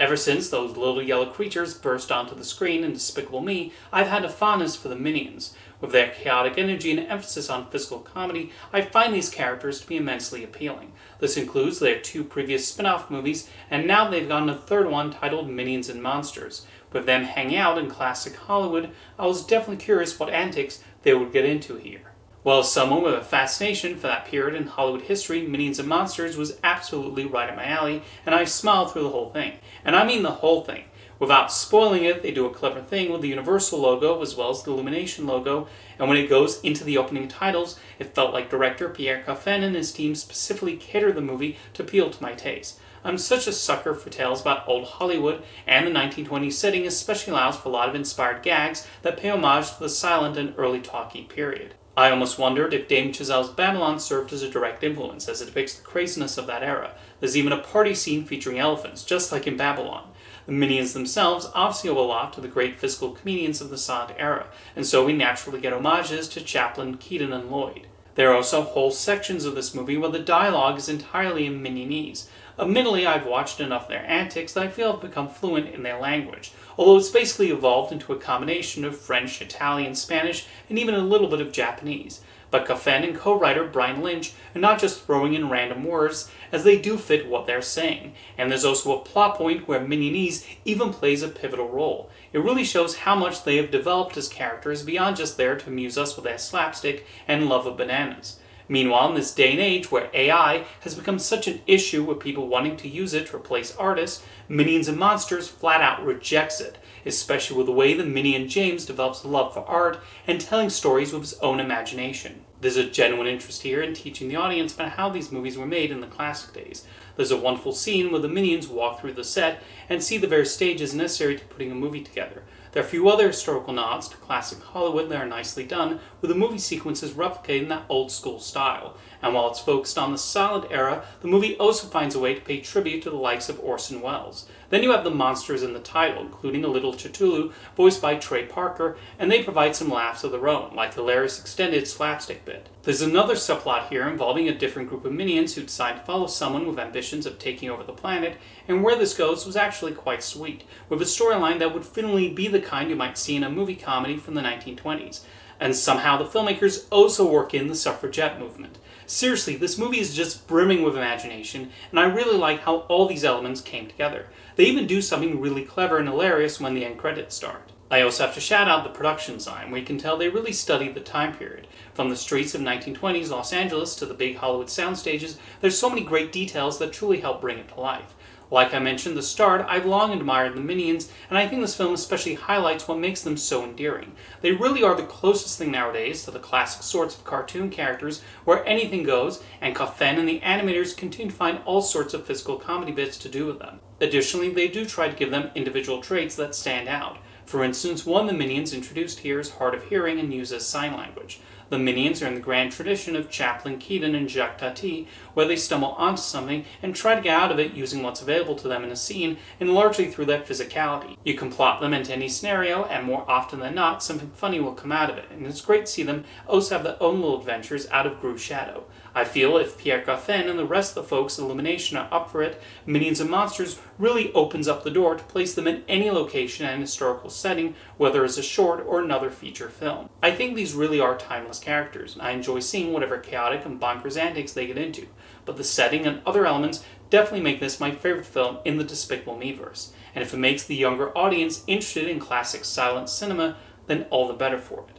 Ever since those little yellow creatures burst onto the screen in Despicable Me, I've had a fondness for the Minions. With their chaotic energy and emphasis on physical comedy, I find these characters to be immensely appealing. This includes their 2 previous spin-off movies, and now they've gotten a 3rd one titled Minions and Monsters. With them hanging out in classic Hollywood, I was definitely curious what antics they would get into here. Well, as someone with a fascination for that period in Hollywood history, Minions and Monsters was absolutely right up my alley, and I smiled through the whole thing. And I mean the whole thing. Without spoiling it, they do a clever thing with the Universal logo as well as the Illumination logo, and when it goes into the opening titles, it felt like director Pierre Coffin and his team specifically catered the movie to appeal to my taste. I'm such a sucker for tales about old Hollywood, and the 1920s setting especially allows for a lot of inspired gags that pay homage to the silent and early talkie period. I almost wondered if Damien Chazelle's Babylon served as a direct influence, as it depicts the craziness of that era. There's even a party scene featuring elephants, just like in Babylon. The Minions themselves obviously owe a lot to the great physical comedians of the silent era, and so we naturally get homages to Chaplin, Keaton, and Lloyd. There are also whole sections of this movie where the dialogue is entirely in Minionese. Admittedly, I've watched enough of their antics that I feel I've become fluent in their language, although it's basically evolved into a combination of French, Italian, Spanish, and even a little bit of Japanese. But Coffin and co-writer Brian Lynch are not just throwing in random words, as they do fit what they're saying, and there's also a plot point where Minionese even plays a pivotal role. It really shows how much they have developed as characters beyond just there to amuse us with their slapstick and love of bananas. Meanwhile, in this day and age where AI has become such an issue with people wanting to use it to replace artists, Minions and Monsters flat out rejects it, especially with the way the Minion James develops a love for art and telling stories with his own imagination. There's a genuine interest here in teaching the audience about how these movies were made in the classic days. There's a wonderful scene where the Minions walk through the set and see the various stages necessary to putting a movie together. There are a few other historical nods to classic Hollywood that are nicely done, with the movie sequences replicating that old school style. And while it's focused on the silent era, the movie also finds a way to pay tribute to the likes of Orson Welles. Then you have the monsters in the title, including a little Cthulhu, voiced by Trey Parker, and they provide some laughs of their own, like the hilarious extended slapstick bit. There's another subplot here involving a different group of minions who decide to follow someone with ambitions of taking over the planet, and where this goes was actually quite sweet, with a storyline that would finally be the kind you might see in a movie comedy from the 1920s. And somehow the filmmakers also work in the suffragette movement. Seriously, this movie is just brimming with imagination, and I really like how all these elements came together. They even do something really clever and hilarious when the end credits start. I also have to shout out the production design, where you can tell they really studied the time period. From the streets of 1920s Los Angeles to the big Hollywood sound stages, there's so many great details that truly help bring it to life. Like I mentioned at the start, I've long admired the Minions, and I think this film especially highlights what makes them so endearing. They really are the closest thing nowadays to the classic sorts of cartoon characters where anything goes, and Coffin and the animators continue to find all sorts of physical comedy bits to do with them. Additionally, they do try to give them individual traits that stand out. For instance, one of the Minions introduced here is hard of hearing and uses sign language. The Minions are in the grand tradition of Chaplin, Keaton, and Jacques Tati, where they stumble onto something and try to get out of it using what's available to them in a scene, and largely through their physicality. You can plot them into any scenario, and more often than not, something funny will come out of it, and it's great to see them also have their own little adventures out of Gru's shadow. I feel if Pierre Coffin and the rest of the folks at Illumination are up for it, Minions and Monsters really opens up the door to place them in any location and historical setting, whether as a short or another feature film. I think these really are timeless characters, and I enjoy seeing whatever chaotic and bonkers antics they get into, but the setting and other elements definitely make this my favorite film in the Despicable Me-verse, and if it makes the younger audience interested in classic silent cinema, then all the better for it.